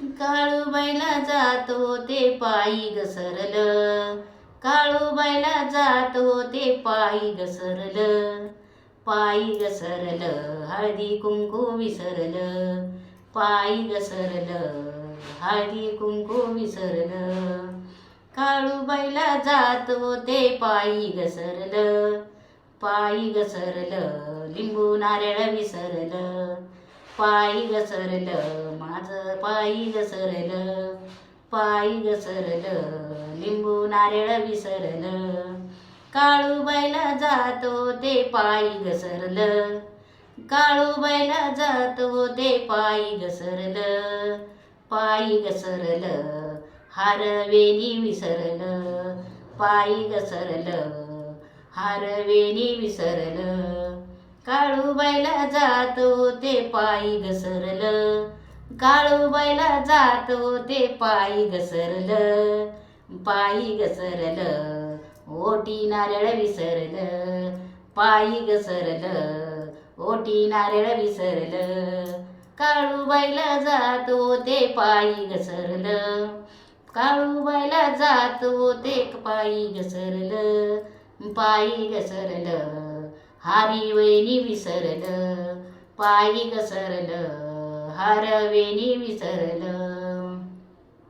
काळूबाईला जातो ते पायी घसरलं, काळूबाईला जातो ते पायी घसरलं, पायी घसरलं हळदी कुंकू विसरलं, पायी घसरलं हळदी कुंकू विसरलं. काळूबाईला जातो ते पायी घसरलं, पायी घसरलं लिंबू नारळ विसरलं, पायी घसरलं माझं पायी घसरलं, पायी घसरलं लिंबू नारळ विसरलं. काळूबाईला जातो ते पायी घसरलं, काळूबाईला जातो ते पायी घसरलं, पायी घसरलं हारवेणी विसरलं, पायी घसरलं हारवेणी विसरलं. काळूबाईला जातो ते पायी घसरलं, काळूबाईला जातो ते पायी घसरलं, पायी घसरलं ओटी नारळ विसरलं, पायी घसरलं ओटी नारळ विसरलं. काळूबाईला जातो ते पायी घसरलं, काळूबाईला जातो ते पायी घसरलं, पायी घसरलं हारिवणी विसरलं, पायी घसरलं हारवेणी विसरलं.